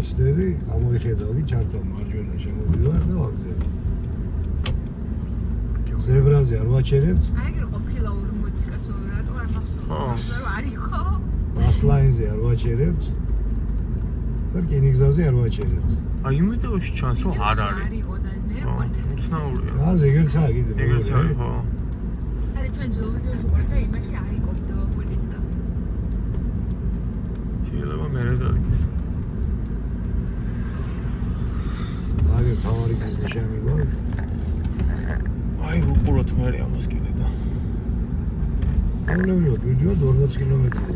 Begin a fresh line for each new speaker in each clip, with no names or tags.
გავწდები, გამოიხედავდი ჩართვა მარჯვენა შემოვიდივარ და ვაგზავნა. ზებრაზე არ ვაჩერებთ.
აი ეგრე ყოფილა 40 კაცო, რატო არ მახსოვს? არ იყო.
ბასლაინზე არ ვაჩერებთ. და რკინიგზაზე არ ვაჩერებთ.
აი იმედოში ჩანს რომ არ არის.
არ იყო და მე ვარ.
უცნაურია.
და ზეგერცაა კიდე.
ეგრეც არის ხო?
არა ჩვენ ძველ ვიდეოს ვიყურეთ და იმაში არ იყო ვიდეო გვერდისა.
შეიძლება მერე დადგეს.
აგერ თავარი გზის ნიშანი გვაქვს.
აი უყუროთ მერე ამას კიდე და.
აულებრივად ვიდეო 40 კილომეტრი.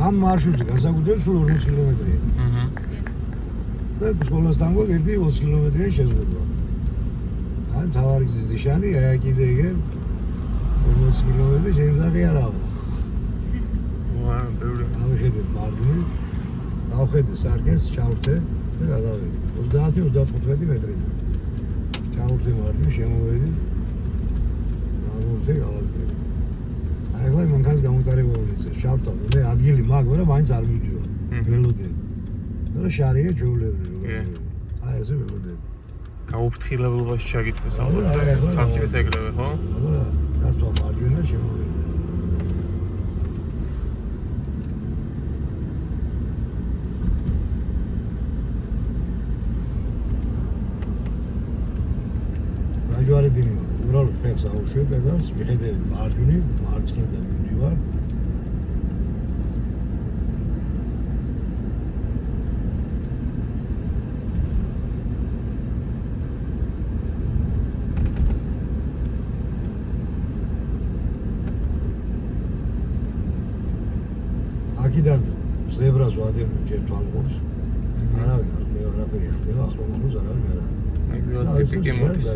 ამ მარშრუტზე გასაგუდებს სულ 40 კილომეტრია.
აჰა.
და სკოლასთან გვაქვს ერთი 20 კილომეტრია შეზღუდვა. აი თავარი გზის ნიშანი, აი კიდე ეგერ 40 კილომეტრი შემზაღი არ აქვს.
ვა, ბევრი.
ავიხედეთ მარჯვნივ, გავხედე სარკეს, ჩავრთე და გადავედი. 30-35 მეტრია. ჩავრთე მარჯვნივ, შემოვედი. გავურთე, გავაგზავნე. აი ახლა მანქანის გამოტარება ունեցეს. ჩავრთვა, მე ადგილი მაქვს, მაგრამ მაინც არ მივდივარ. ველოდები. და შარია ჯოულები რო. აი ესე ველოდები.
გაუფრთხილებულობაში ჩაგიწეს ალბათ. თავჭირეს ეგრევე, ხო?
აბა, ჩავრთვა მარჯვენა შემოვედი. ჯვარედინი უბრალოდ ფეხს აუშვებ პედალს, მიხედავ მარჯვნივ, მარცხნიდან მივდივარ. აქედან ზებრას ვადებ ჯერ თვალყურს. არავინ არ ხდება, არაფერი არ ხდება, ახლოს არავინ არ არის.
აი ველოსიპედი კი მოდის.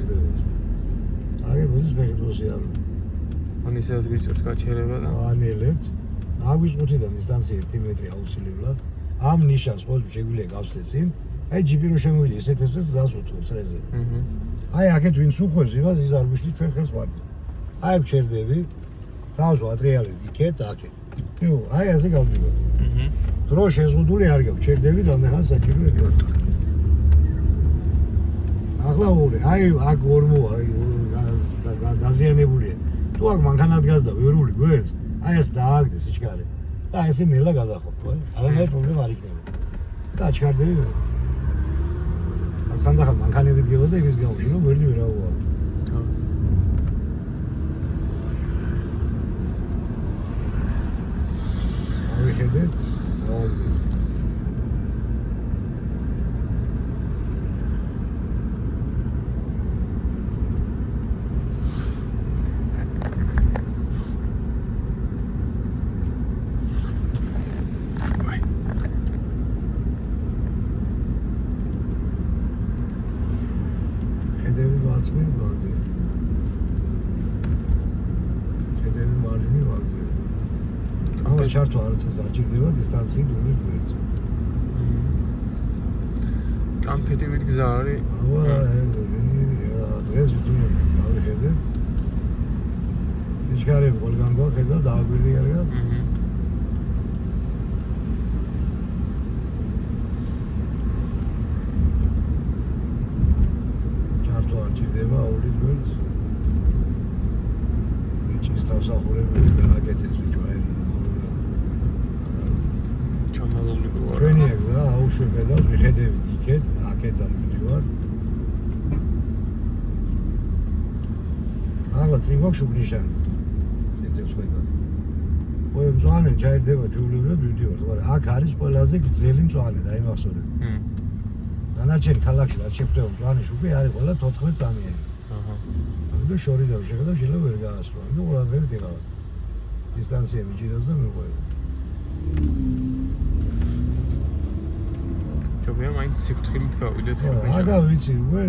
აგერ მოდის მეგდროსი არ.
ან ისე ვიწევს გაჩერება და
ანელებთ. აგვისყუთიდან დისტანცია 1 მეტრი აუცილებლად. ამ ნიშანს ყოველთვის შეგვიძლია გავსდეთ წინ. აი ჯიპი რო შემოვიდი ესეთ ეს ზას უთხოვ წრეზე.
აჰა.
აი აქეთ ვინც უხვევს იმას ის არ ვიშლი ჩვენ ხელს ვარდი. აი ვჩერდები. თავს ვატრიალებ იქეთ, აქეთ. ნუ, აი ასე გავდივარ.
აჰა.
დრო შეზღუდული არ გაქვს, ჩერდები რამდენიხან საჭიროა. ახლა ორი, აი აქ ორმოა, დაზიანებულია. თუ აქ მანქანა დგას და ვერული გვერდს, აი ეს დააგდეს სიჩქარე. და ესე ნელა გადახობ, არანაირი პრობლემა არ იქნება. და აჩქარდები. ხანდახან მანქანები დგება და იმის გამო შეიძლება ვერდი ვერ აუვარ. ავიხედეთ, ავიღეთ. ხედები მარცხნივ ვაგზავნა. ხედები მარჯვნივ ვაგზავნა. ამა ჩართვა არც არ ჭირდება დისტანციით უნდა გვერდს.
კამფეტივით გზა არის.
აბა, დღეს ვიტყვი, გავიხედე. სიჩქარები ყველგან გვახედა, დააგვირდი კარგად.
აჰა.
ჩართვა არ ჭირდება აულის გვერდს. ეჭის თავსახურები გააკეთეს ბიჭო აი.
ჩამალული გვარ.
ჩვენი გზა აუშვებ პედალს, მიხედევით იქეთ, აქედან მივდივარ. ახლა წინ გვაქვს შუქნიშანი. ეთებს ხედავ. ოე მწვანე ჩაირდება ჯულებრივად მივდივარ, მაგრამ აქ არის ყველაზე გრძელი მწვანე, დაიმახსოვრებ. დანარჩენი ქალაქში რაც შეხვდება მწვანე შუქი არის ყველა 14 წამიანი.
აჰა.
ამიტომ შორიდან შეხედავ შეიძლება ვერ გაასვლა. ნუ ყურადღებით იყავ. დისტანცია მიჭირავს და მიყვება.
ჯობია მაინც სიფრთხილით გავიდეთ
შუბეში. აგა ვიცი, უკვე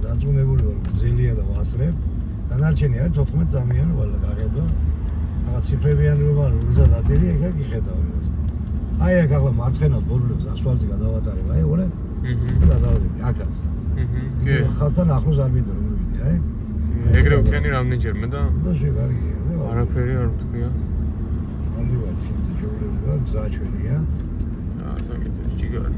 დარწმუნებული ვარ, გრძელია და ვასრებ. დანარჩენი არის 14 წამიანი ყველა გახედვა. რაღაც ციფრებიანი რომ არის, როდესაც აწერი, ეგ გიხედავ იმას. აი აქ ახლა მარცხენა ბორბლებს ასფალტზე გადავატარებ, აი ორი. გადავედი აქაც.
კი.
ხასთან ახლოს არ მინდა რომ მივიდი, აი.
ეგრე ვქენი რამდენჯერმე და
და შეგარგია.
არაფერი არ ვთქვია.
ამბობთ ხიზი ჩვეულებრივად გზა ჩვენია.
საკეთებს ჯიგარი.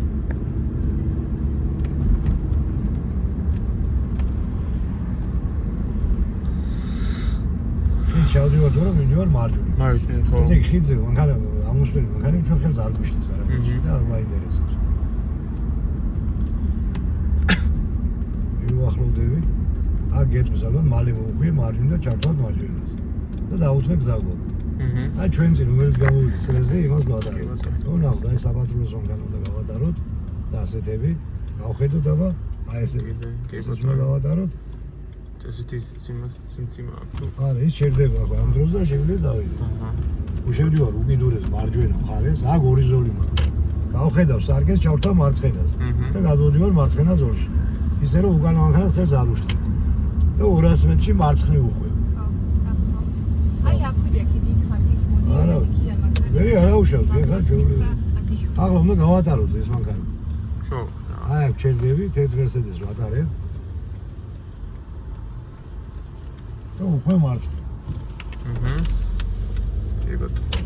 ვარ თუ რომ მივიდივარ მარჯვნივ.
მარჯვნივ ხო.
ესე იგი ხიდზე მანქანა ამოსვლელი მანქანები ჩვენ ხელს არ გვიშლის არა. და არ მაინტერესებს. მივახლოვდები. აქ გეტყვის ალბათ მალე მოვუხვიე მარჯვნივ და ჩავთავ მარჯვენას. და დავუთმე გზა გვაქვს. აი ჩვენ წინ რომელიც გამოვიდი წრეზე იმას ვატარებთ. თო ნახოთ აი საპატრულოს მანქანა უნდა გავატაროთ და ასეთები გავხედოთ აბა აი ესე ეს უნდა გავატაროთ.
ესეთი სიმციმა აქვს თუ?
არა ის ჩერდება ახლა ამ დროს და შეგვიძლია დავიდე. უშევდივარ უკიდურეს მარჯვენა მხარეს, აქ ორი ზოლი მაქვს. გავხედავ სარკეს, ჩავთავ მარცხენას და გადავდივარ მარცხენა ზოლში. ისე რომ უკანა მანქანას ხელს არ უშლი. და 200 მეტრში მარცხნივ უხვევ.
აი აქ ვიდექი დიდხანს ის
არა.
მოდიოდა იქიდან მაგრამ
ვერი არა უშავს, ეხლა შეგვიძლია. ახლა უნდა გავატაროთ ეს მანქანა.
შო.
აი აქ ჩერდები, თეთრ მერსედესს ვატარებ. და უხვევ მარცხნივ.
კი ბატონო.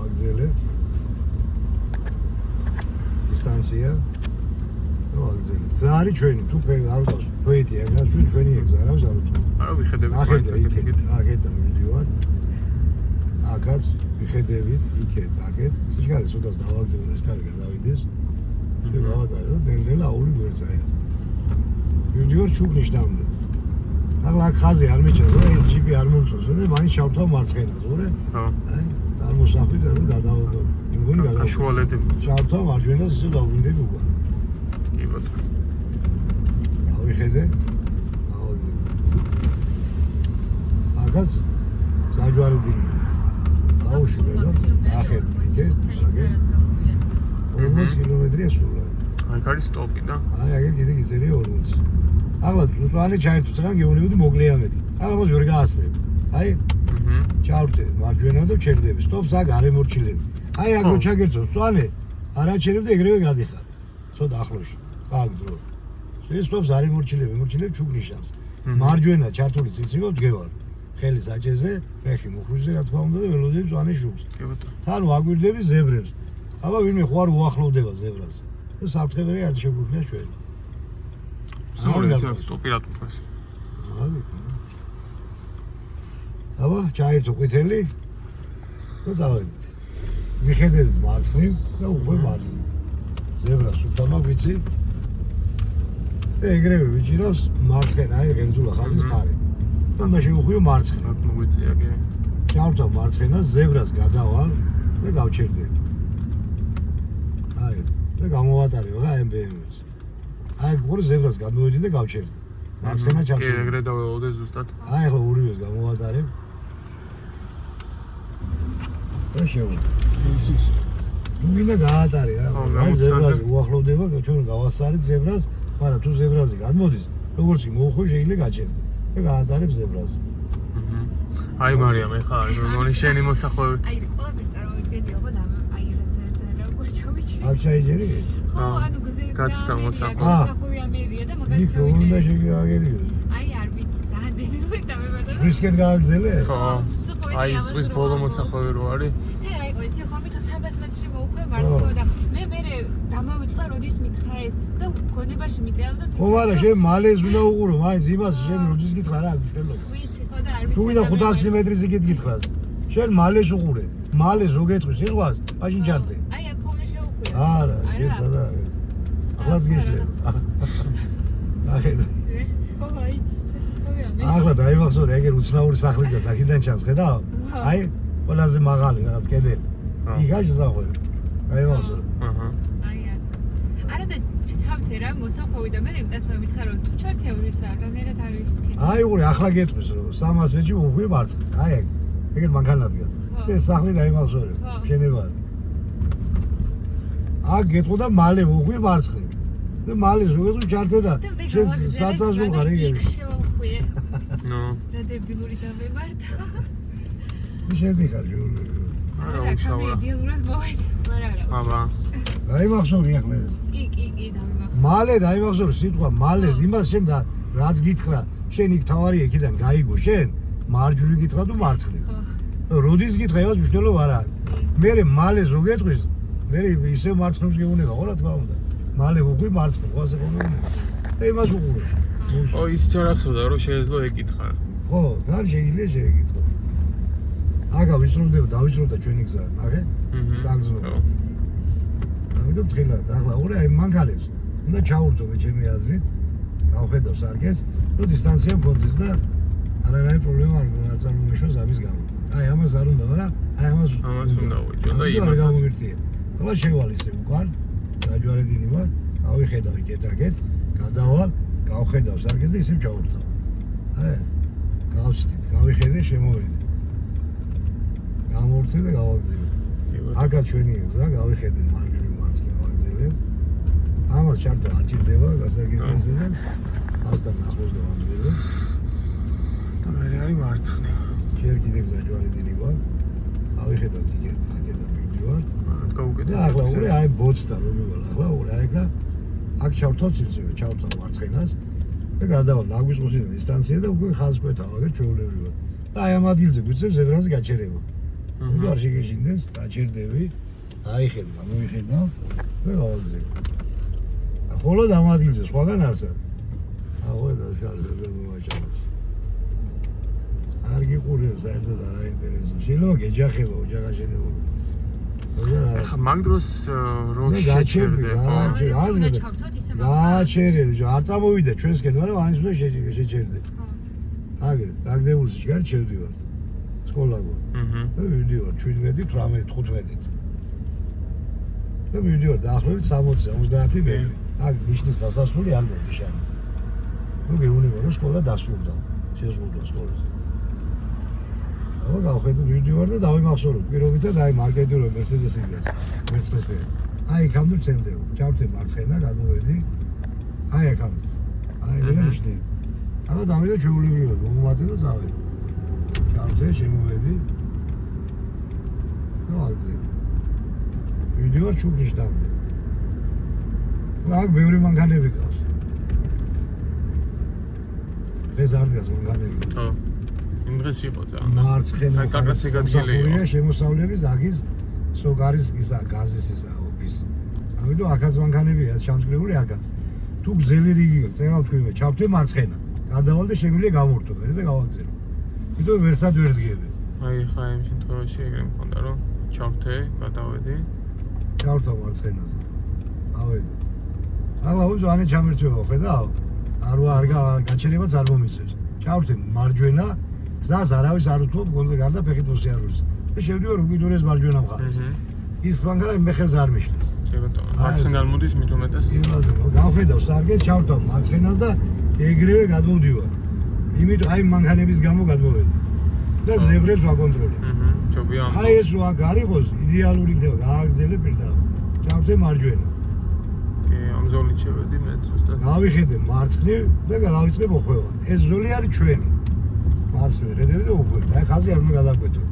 აგზელებთ. დისტანცია. ნუ აგზელებთ. და არის ჩვენი, თუ არ ვთავს, პოეტია, ჩვენი ეგზა, რა ვზარ ვთქვა.
არა ვიხედები
ახეთ იქეთ, აქეთ მივიდივარ. აქაც ვიხედებით, იქეთ, აქეთ. სიჩქარე სუდას დავაგდებოდი, ეს კარი გადავიდეს. შევავადარ და დენდელა აული გვერდს აი ეს. მივიდივარ ჩუქნიშნამდე. ახლა აქ ხაზი არ მიჩენს, რა ჯიპი არ მომწონს, და მაინც ჩავთავ მარცხენას, ურე?
ხო.
აი, წარმოსახვით და გადავდო. იმგონი გადავდო.
გაშუალედები.
ჩავთავ მარჯვენას ისე დავგვინდები უკან.
კი ბატონო.
დავიხედე. დავაგზავნე. აქაც საჯვარი დინი. აუშვე და ახეთ, იქეთ, აქეთ. 40 კილომეტრია სულა.
აი არის სტოპი და
აი აგერ კიდე გიწერია 40. ახლა უწვანე ჩაერთო წაღან გეუნებოდი მოკლეა მეტი. ახლა მას ვერ გაასწრებ. აი ჩავრდე მარჯვენა და ჩერდები. სტოპს აქ არ ემორჩილები. აი აქ რო ჩაგერთო წვანე არ აჩერებ და ეგრევე გადიხარ. ცოტა ახლოში. კარგ დრო. ეს სტოპს არ ემორჩილები, ემორჩილებ ჩუქნიშანს. მარჯვენა ჩართული ციცივო დგევარ. ხელი საჭეზე, ფეხი მუხლუზე რა თქმა უნდა და ველოდები წვანე შუბს.
კი ბატონო.
თან ვაგვირდები ზებრებს. აბა ვინმე ხო არ უახლოვდება ზებრას. და საფრთხებელი არ შეგვიძლია ჩვენ.
ზოლიც აქვს სტოპი რა თქოს.
აბა ჩაერთო ყვითელი და წავედით. მიხედებით მარცხნივ და უკვე მარჯვნივ. ზებრას სულთან მაგვიცი. და ეგრევე ვიჭირავს მარცხენა, აი ღერძულა ხაზის მხარე. და უნდა შევხვიო მარცხნივ.
აქ მოგვიწია კი.
ჩავთავ მარცხენას, ზებრას გადავალ და გავჩერდები. აი ეს და გამოვატარებ რა MBM-ს. აი გორ ზებრას გადმოვედი და გავჩერდი. მარცხენა
კი
ჩავთავ.
ეგრე დავეოდე ზუსტად.
აი ახლა ორივეს გამოვატარებ. და შევიდე. ისიც ნუ მინდა გაატარე რა. აი ზებრას უახლოვდება, ჩვენ გავასწარეთ ზებრას, მაგრამ თუ ზებრაზე გადმოდის, როგორც კი მოუხვი შეიძლება გაჩერდი და გაატარებ ზებრას.
აი მარიამ ეხა მoni შენი მოსახვევი.
აი ყველაფერს წარმოვიდგენიო ხო და აი რა როგორ ჩავიჭი.
აქ ჩაიჯერი?
ხო, ანუ გზები
გაცდა მოსახვევი.
მოსახვევი ამერია და მაგას
იქ
ჩავიჭი.
უნდა შეგაგერიოს.
აი არ ვიცი, ძალიან დელიური დამებადა.
ზღვისკენ გააგზელე?
ხო. აი ზღვის ბოლო მოსახვევი რო არის.
თე რა იყო იცი ხო მითხა 300 მეტრში მოუხვე მარცხო და მე დამავიწყდა როდის მითხრა ეს და გონებაში მიტყიალ და
ხო არა შენ მალეს უნდა უყურო მაინც იმას შენ როდის გითხრა რა გუშველობა
ვიცი ხო და არ ვიცი
თუ ვიდა 500 მეტრის იქით გითხრას შენ მალეს უყურე მალეს რო გეტყვის იყვას მაშინ ჩართე
აი აქ ხოლმე შეუხვია
არა ეს სადა ახლაც გეშლება ახედა
ხო აი შესაძლოა მე
ახლა დაიმახსოვრე ეგერ უცნაური სახლი და აქედან ჩანს ხედავ აი ყველაზე მაღალი რაღაც კედელი იქა შესახვევი დაიმახსოვრე
აჰა
არა და თავთე რა მოსახვევი და მე მკაცმა მითხარ რომ თუ ჩართეურისა რანერად არის კენ
აი უყურე ახლა გეტყვის რომ 300 მეტრში უხვი მარცხნივ აი ეგერ მანქანა დგას და ეს სახლი დაიმახსოვრე შენება აქ გეტყო და მალე უხვი მარცხნივ და მალე ზოგადად ჩართე და შენ საწაზულ ხარ ეგერ
შევხვიე
ნო
რა დებილური დამემართა
შედიხარ ჟურნალი
არა უშავა
იდეალურად მოვედი მაგრამ არა
აბა
დაიმახსოვრე ახლა
კი დამემახსოვრე
მალე დაიმახსოვრე სიტყვა მალე იმას შენ და რაც გითხრა შენ იქ თავარი იქიდან გაიგო შენ მარჯვნივ გითხრა თუ მარცხნივ როდის გითხრა იმას მნიშვნელობა არ არის მე მალეს რო გეტყვის მე ისე მარცხნივს გეუნება ხო რა თქმა უნდა მალე უყვი მარცხნივ ყავასე ხოლმე და იმას უყურებ.
ო ისიც არ ახსოვდა რომ შეეძლო ეკითხა.
ხო, და შეიძლება შეეკითხო. აგა ვისროდება, დავისროდა ჩვენი გზა, ნახე? საგზნობ. ამიტომ თხილად, ახლა უყურე აი მანქანებს. უნდა ჩაურთო მე ჩემი აზრით. გავხედავ სარგეს, რომ დისტანცია მქონდეს და არანაირი პრობლემა არ წარმოიშოს ამის გამო. აი ამას არ უნდა, მაგრამ აი ამას
უნდა უეჭო და იმასაც.
ახლა შევალ ისე უკან, დაჯვარედინი ვარ, გავიხედავ იქეთ-აქეთ, გადავალ, გავხედავ სარგეს და ისევ ჩაურთავ. აი, გავცდი, გავიხედე, შემოვედი. გამორთე და გავაგზავნე. აკა ჩვენი გზა, გავიხედე მარჯვნივ მარცხნივ ვაგზელებ. ამას ჩარტო არ ჭირდება, გასაგებია. ასთან ახლოს დავაგზელებ.
და მე არის მარცხნივ.
ჯერ კიდევ დაჯვარედინი ვარ. გავიხედავ იქეთ-აქეთ და მივდივარ.
გავუკეთე.
და ახლა უყურე აი ბოცდა რომ მივალ, ახლა უყურე აიქა აქ ჩავთავ ცილცილზე, ჩავთავ მარცხენას და გადავალ აგვისყოსი დისტანცია და უკვე ხაზკვეთა ვაგერ ჩვეულებრივად. და აი ამ ადგილზე გვიწევს ზებრას გაჩერება. ამიტომ არ შეგეშინდეს, გაჩერდები, აიხედავ, ამოიხედავ და გავაგზავნე. ხოლოდ ამ ადგილზე სხვაგან არსად. აღვე და შარზე მომაჭამს. არ გიყურებს საერთოდ არ აინტერესებს. შეიძლება გეჯახება ოჯახაშენებო.
ახლა მაგ დროს რო შეჩერდე ხო?
გაჩერდე, არ წამოვიდა ჩვენსკენ, მაგრამ აინც უნდა შეჩერდე. აგერ, დაგდებულს ჯერ შევდივარ. სკოლაგო. და მივდივარ 17, 18, 15-ით. და მივდივარ დაახლოებით 60-70 მეტრი. აქ ნიშნის დასასრული არ მოგიშანი. ნუ გეუბნება რომ სკოლა დასრულდა. შეზღუდვა სკოლას. აბა გავხედო მივდივარ და დავიმახსოვრებ პირობითად აი მარკეტი რომ მერსედესი გიას. მერცნესფერი. აი იქამდე წენდება. ჩავდე მარცხენა, გადმოვედი. აი აქამდე. აი ვეღარ ნიშნები. აბა დავიდე ჩვეულებრივად, მომმატე და წავედი. ჩავდე, შემოვედი. ნუ აგზე. მივდივარ ჩუქრიშტამდე. აქ ბევრი მანქანები გავს. დღეს არ დგას მანქანები.
ხო. იმ დღეს იყო ძალიან.
მარცხენა
კაკასი გადგილეა.
შემოსავლების აგის სოგარის ისა გაზის ისა ოფისი. ამიტომ აქაც მანქანებია ჩამწკრიული აქაც. თუ გზელი რიგი წეღავ თქვენმე, ჩავდე მარცხენა. გადავალ და შემიძლია გამორთო მე და გავაგზავნე. იმიტომ ვერსად ვერ დგები.
აი ხა იმ შემთხვევაში ეგრე მქონდა რომ ჩავდე, გადავედი.
ჩავდე მარცხენაზე. ავედი. ახლა უძვანე ჩამერთვება ხედავ? არ გაჩერებაც არ მომიწევს. ჩავდე მარჯვენა, გზას არავის არ უთმობ, გონდა გარდა ფეხით მოსიარულს. და შევდივარ უკიდურეს მარჯვენა მხარეს. ის მანქანა იმ ხელს არ მიშლის.
ბატონო, მარცხენიდან მოდის მით უმეტეს.
გავხედავ სარგეს, ჩავთავ მარცხენას და ეგრევე გადმოვდივარ. იმიტომ აი მანქანების გამო გადმოვედი. და ზებრებს ვაკონტროლებ.
ჯობია.
აი ეს რო აქ არ იყოს, იდეალური იქნება, გააგრძელე პირდაპირ. ჩავდე მარჯვენა.
ამ ზოლით შევედი მე ზუსტად.
გავიხედე მარცხნივ და გავიწყე მოხვევა. ეს ზოლი არის ჩვენი. მარცხნივ ხედები და უხვევი. აი ხაზი არ უნდა გადაგვეთო.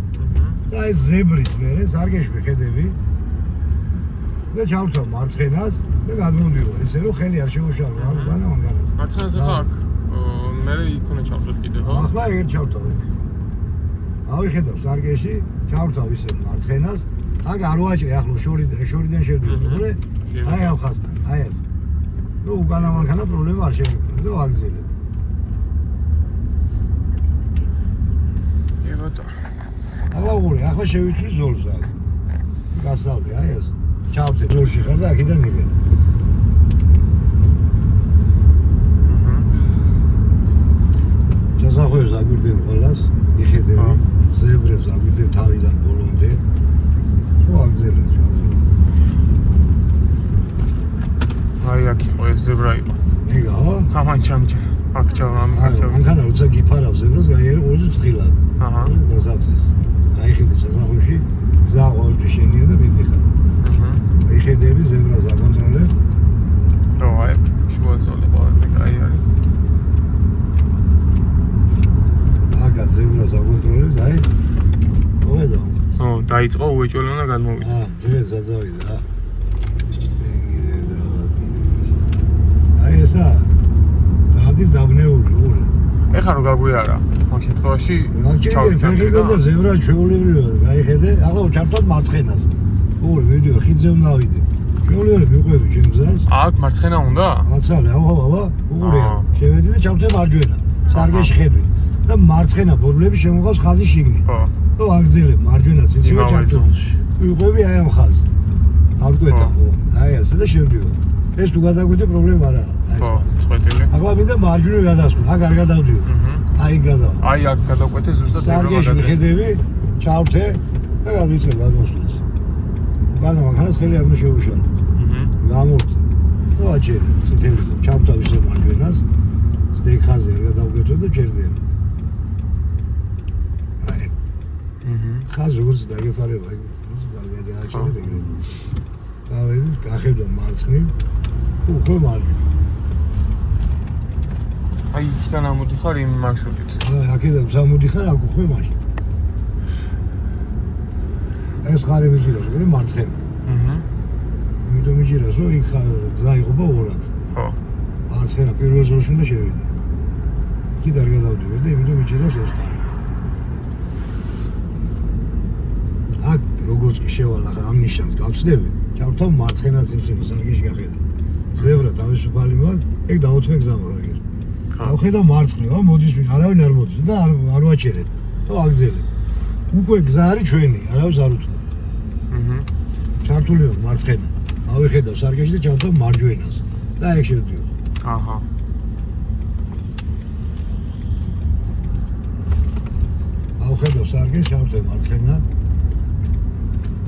და აი ზებრის მერე სარგეში ვიხედები. და ჩავთავ მარცხენას და გადმოვდივარ. ისე რომ ხელი არ შეუშალო, არ უკანა მანქანას.
მარცხენას ახლა აქ მე იქ უნდა ჩავდოთ კიდე ხო?
ახლა ეგ ჩავთავ. ავიხედავ სარგეში, ჩავთავ ისე მარცხენას. აქ არ ვაჭრე ახლო შორიდან შევდივარ. უყურე? აი ამ ხაზთან, აი ეს. ნუ უკანა მანქანა პრობლემა არ შემიძლია და ვაგზელებ.
ბატონო.
ახლა უყურე, ახლა შევიცვლი ზოლს აქ. გასავლე, აი ეს. ჩავდე ზოლში ხარ და აქედან იღებ. ჩასახვევს აგვირდებ ყველას, იხედები, ზებრებს აგვირდებ თავიდან ბოლომდე. ნუ აგზელებ.
აი აქ იყო ეს ზებრა იყო.
ეგა ხო?
ამან ჩამჭა. აქ ჩავამ ახლა.
მანქანა როცა გიფარავს ზებრას, გაიარე ყოველთვის თხილად.
აჰა.
დასაწყის. აიხედე ჩასახვევში, გზა ყოველთვის შენია და მიდიხარ. აიხედები ზებრას აკონტროლებ.
რო აი შუა ზოლი ყველაზე კაი არის.
აკა ზებრას აკონტროლებს, აი. მოედო.
ო, დაიწყო უეჭველო და გადმოვიდა.
ჯერ ზაძავიდა. აი ესა. დადის დაბნეული, უყურე.
ეხლა რო გაგვიარა, ამ შემთხვევაში
ჩავჭამდი და ზებრა ჩვეულებრივად გაიხედე. ახლა ჩავთავ მარცხენას. უყურე, ვიდეო ხიდზე უნდა ავიდე. მეოლეარი მიყვები ჩემ გზას.
აქ მარცხენა უნდა?
აცალე, აბა, უყურე.
აა.
შევედი და ჩავდე მარჯვენა. სარგეში ხედვით. და მარცხენა ბორბლები შემოყავს ხაზი შიგნით.
ხო.
და ვაგრძელებ მარჯვენა ციმცივე
იმავე
ჩავდე.
ზოლში.
მიყვები აი ამ ხაზს. არ გვეტა ხო? აი ასე და შევდივარ. ეს თუ გადაგვიდე პრობლემა არაა. აი
ხო,
ეს.
წვეტილი.
ახლა მინდა მარჯვნივ გადასვლა. აქ არ გადავდივარ. აი გადავა.
აი აქ გადავკვეთე ზუსტად ზებრო
სარგეში
მაგაზე.
მიხედები, ჩავდე და გავიწევ გადმოსვლას. უკანა მანქანას ხელი არ უნდა შეუშალო. გამორთე. და აჭერე, წითელი და ჩავდა ისე მარჯვენას. სტეიქ ხაზი არ გადავკვეთო და ჩერდები. აი. ხაზი როგორც დაგეფარება, ის გადააჭერე და ეგრე. გავედი, გახედვა მარცხნივ. უხო მარჯვნივ.
აი იქიდან ამოდიხარ იმ მარშრუტით.
აქედან სამოდიხარ, აქ უხო მაშინ. ეს ხარი მიჭიროს, გული მარცხენა. იმიტომ მიჭიროს, რომ იქ გზა იყოფა ორად.
ხო.
მარცხენა პირველ ზოლში უნდა შევიდე. იქით არ გადავდივარ და იმიტომ მიჭიროს ეს ხარი. აქ როგორც კი შევალ ახლა ამ ნიშანს გავცდები, ჩავთავ მარცხენა ციმცივე სარგეში გახედა. ზებრა თავისუფალი მაქვს, ეგ დაუთმე გზა მაგერ. გავხედა მარცხნივ, მოდის ვინ, არავინ არ მოდის და არ ვაჭერებ. და აგზელებ. უკვე გზა არის ჩვენი, არავის არ უთმო. ჩართული ვარ მარცხენა. ავიხედავ სარგეში და ჩავთავ მარჯვენას. და ეგ შევდივარ.
აჰა.
ავხედავ სარგეში, ჩავთავ მარცხენა.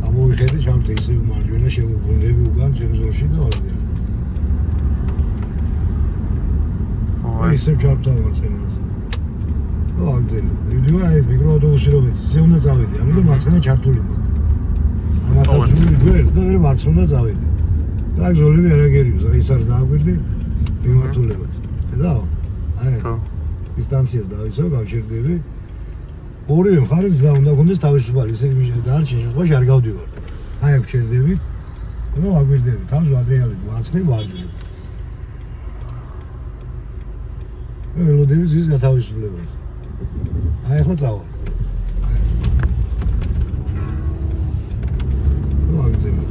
ამოვიხედე, ჩავთავ ისე მარჯვენა, შემოგვუნდები უკან ჩემ ზოლში და ვაგზელებ. ისე ჩავთავ მარცხენას. და ვაგზელებ. მივდივარ აი ეს მიკროავტობუსი რომელიც ისე უნდა წავიდე, ამიტომ მარცხენა ჩართული მაქვს. ამათაც ვიგვერდ და მე მარცხნივ უნდა წავიდე. და აქ ზოლები არაგერიოს, აი ის არის დააგვირდი მიმართულებად. ხედავ? აი
ხო.
დისტანციას დავიცავ, გავჩერდები. ორივე მხარეს გზა უნდა გქონდეს თავისუფალი, ისე დარჩენ შემთხვევაში არ გავდივარ. აი აქ ჩერდები და ვაგვირდები, თავს ვაძიალებ მარცხნივ მარჯვნივ. ველოდები ზის გათავისუფლებას. აი ახლა წავალ. ვაგზელებ.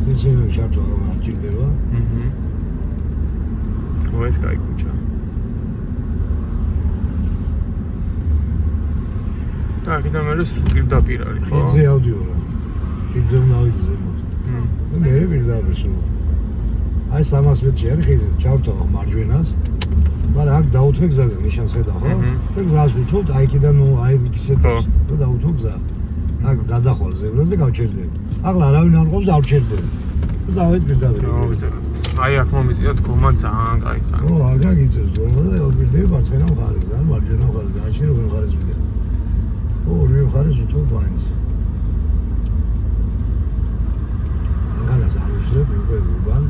სენსორები შარტო აღჭირდება.
ხო, ეს კაი ქუჩა. და აქედან მერე პირდაპირ არის, ხო?
ხიდზე ავდივარ. ხიდზე უნდა ავიდე ზემოთ. და მე პირდაპირ სულ. აი 300 მეტრში არის ხიდზე, ჩავთავ მარჯვენას. მაგრამ აქ დაუთვე გზა, ნიშანს ხედავ, ხო? და გზას ვუთხოვთ, აი იქიდან აი იქისეთებს და დაუთვო გზა. აქ გადახვალ ზებრას და გავჩერდები. ახლა არავინ არ ყოფს და არ ვჩერდები. და დავედ პირდაპირ.
აი აქ მომიწია თქომა ძალიან კაი ხარ.
ო, აგა გიწევს გომა და ვირდები მარცხენა მხარეს, და მარჯვენა მხარეს გააჩერე ვერ მხარეს ვიდე. ო, ორივე მხარეს ვუთხოვ მაინც. მანქანას არ უსრებ, უკვე უკან.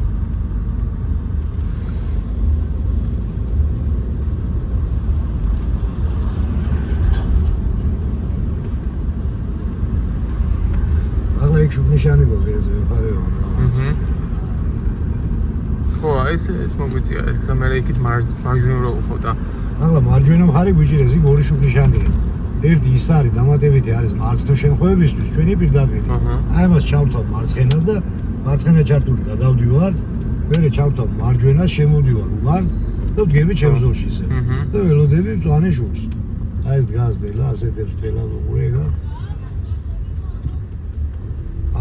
ახლა იქ შუბნიშანი გოგე ეს ვეფარეო და
ხო, ეს მოგვიწია, ეს გზა მე იქით მარჯვნივ რო უხო და
ახლა მარჯვენა მხარე გვიჭირეს იქ ორი შუბნიშანია. ერთი ის არის დამატებითი არის მარცხნივ შემთხვევებისთვის ჩვენი პირდაპირ. აი ამას ჩავთავ მარცხენას და მარცხენა ჩართული გადავდივარ. მერე ჩავთავ მარჯვენას, შემოვდივარ უკან და ვდგები ჩემ ზოლში ისე. და ველოდები მწვანე შუბს. აი ეს დგას დელა, ასეთებს დელა უყურება.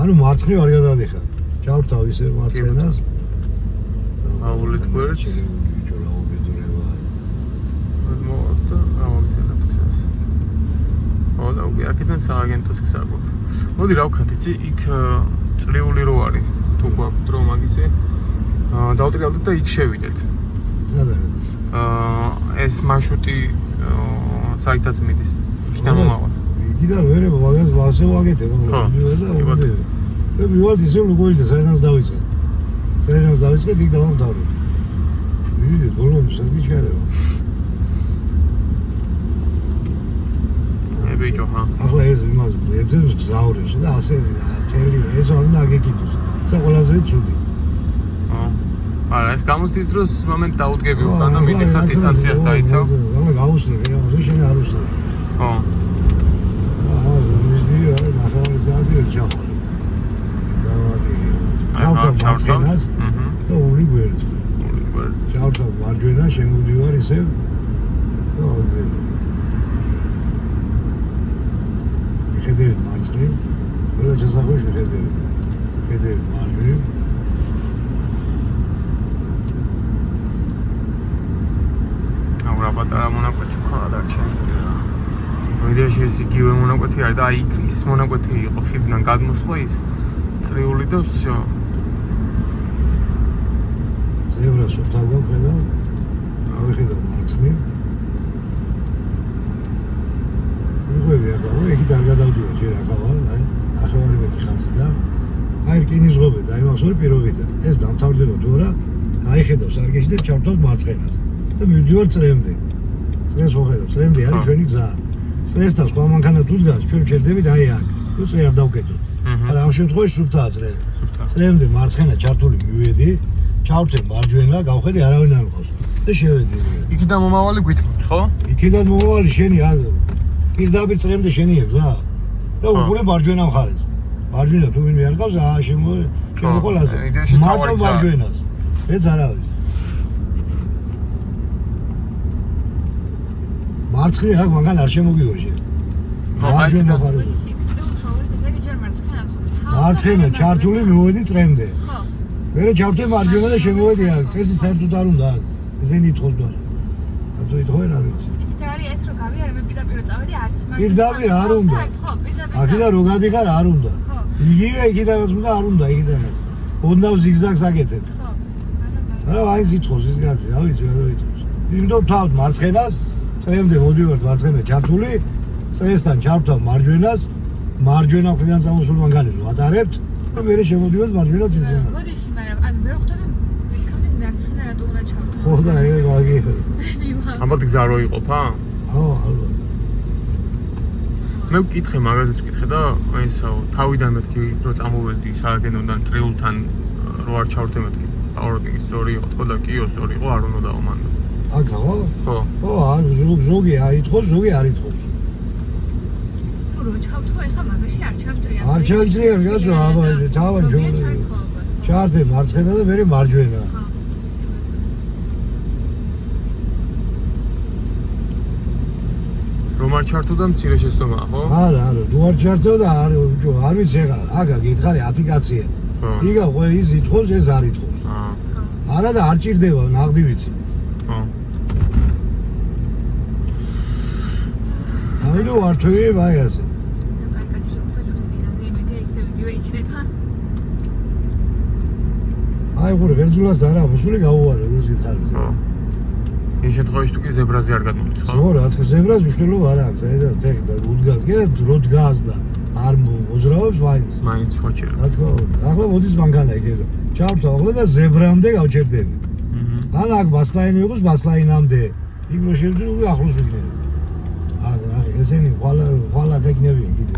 ანუ მარცხნივ არ გადავდიხარ. ჩავთავ ისე მარცხენას.
აულით გვერდს. მოადა ავაგზელებთ გზას. ო და უკვე აქედან სააგენტოს გზა გვაქვს. მოდი რა ვქნათ, იცი, იქ წლიული რო არის. თუ გვაქვს დრო მაგისი. დავუტრიალდეთ და იქ შევიდეთ. ეს მარშრუტი საითაც მიდის. იქიდან მომავალ.
იქიდან ვერე ვასე ვაგეთებ, მაგრამ მივედა და მივალთ ისე ლუგოილა საერთოდ დავიწყეთ. საერთოდ დავიწყეთ იქ დავამთავრეთ. ვიდეთ ბოლომდე სადიჩარება.
ბიჭო, ხა.
ახლა ეს იმას ეძებს გზავრებს და ასე მთელი ეს არ უნდა აგეკიდოს. ეს ყველაზე ცუდი.
არა, ეს გამოცდის დროს მომენტ დაუდგები უკან და მიდიხარ დისტანციას დაიცავ.
ახლა გავუსწრებ, შენ არ უსწრებ. ისევ და აგზელი. მიხედავთ მარცხნივ, ყველა შესახვევში ხედავთ. ხედავთ მარჯვნივ.
რა პატარა მონაკვეთი ხარ დარჩენილი რა. ვიდეოში ეს იგივე მონაკვეთი არის და აი იქ ის მონაკვეთი იყო ხიდიდან გადმოსვლა ის წრიული და всё.
ზებრა სულთან გვაქვს ავიხედავ მარცხნივ. უღვევი ახლა, იქით არ გადავდივარ ჯერ ახალ, აი 9 მეტრი ხაზი და აი რკინის ღობე დაიმახსოვრე პირობითად. ეს დამთავრდება თუ არა, გაიხედავ სარგეში და ჩავთავ მარცხენას. და მივდივარ წრემდე. წრეს ვხედავ, წრემდე არის ჩვენი გზა. წრესთან სხვა მანქანა თუ დგას, ჩვენ ვჭერდებით აი აქ. თუ წრე არ დავკეტოთ. არა ამ შემთხვევაში სუფთაა წრე. წრემდე მარცხენა ჩართული მივედი, ჩავთე მარჯვენა, გავხედე არავინ არ მყავს. და შევედი.
იქიდან მომავალი გვითხოვთ, ხო?
იქიდან მომავალი შენი არ პირდაპირ წრემდე შენია გზა. და უყურე მარჯვენა მხარეს. მარჯვენა თუ ვინმე არ გავს, შემოყოლაზე. მარტო მარჯვენას. ეს არავის. მარცხნი აქ მანქანა არ შემოგიოშე. მარჯვენა მხარეს.
მოდი იქ წრეულ შოვერთ ესე იგი ჯერ მარცხენას ვურთავ.
მარცხენა ჩართული მივედი წრემდე.
ხო.
მერე ჩავთე მარჯვენა და შემოვედი აქ. წესი საერთოდ არ უნდა. ესენი ითხოვს და. რატო ითხოვენ არ ვიცი.
ისეთ არის ეს რომ გავიარე მე პირდაპირ წავედი არც მარცხენა.
პირდაპირ არ უნდა.
ხო, პირდაპირ.
აქედან რო გადიხარ არ უნდა.
ხო.
იგივე იქიდანაც უნდა არ უნდა იქიდანაც. უნდა ზიგზაგს აკეთებ.
ხო.
არა აი ითხოვს ის კაცი, რა ვიცი რა ითხოვს. იმიტომ თავთ მარცხენას წრემდე მოდივართ მარცხენა ჩართული, წრესთან ჩავთავ მარჯვენას, მარჯვენა მხრიდან წამოსულ მანქანებს ვატარებთ და მერე შემოდივართ მარჯვენა წინსვენად.
გოდიში, მაგრამ ანუ მე ვხვდები იქამდე მარცხენა რატო უნდა ჩავთო?
ხო და ეგ ვაგი.
ალბათ გზა რო იყოფა?
ხო, ალბათ.
მე ვკითხე მაგაზეც ვკითხე და ესა თავიდან მეთქი რო წამოვედი სააგენტოდან წრეულთან რო არ ჩავრდე მეთქი. პაუროტინგი სწორი იყო, თქო და კიო სწორი იყო, არ უნდა დავამანდო.
აკა ხო?
ხო.
ხო, არ ზოგი არ ითხოვს, ზოგი არ ითხოვს.
ნუ რო ჩავთო ეხა მაგაში არ ჩავდრია.
არ ჩავდრია, კაცო, აბა, თავად
ჯო.
ჩავდრია. ჩართე მარცხენა და მერე მარჯვენა.
ხო.
რომ არ ჩართო და მცირე შეცდომაა, ხო?
არა, თუ არ ჩართო და არ ვიცი ეხა, აკა გითხარი 10 კაცია.
ხო.
იგა ყველა ის ითხოვს, ეს არ ითხოვს.
აა.
არა და არ ჭირდება, ნაღდი ვიცი.
ხო.
ამიტომ არ თვიებ აი ასე.
საკაიკაცი შევხვდა ჩვენ წინაზე, იმედია ისევ იგივე იქნება.
აი ყურე, ღერძულას და არა, მოსული გაუვარე, როს გითხარი.
ხო. იმ შემთხვევაში თუ კი ზებრაზე არ გადმოვით, ხო?
ხო, რა თქმა ზებრას მნიშვნელობა არ აქვს, აი და ფეხი და უდგას, გერა რო დგას და არ მოძრაობს მაინც.
მაინც ხოჭერა.
რა თქმა უნდა, ახლა მოდის მანქანა იქედა. ჩავთავ ახლა და ზებრამდე გავჩერდები. ან აქ ბასლაინი იყოს ბასლაინამდე. იქ რო შევძი, ახლოს ვიქნები. ესენი ხვალა გეკნებიან კიდე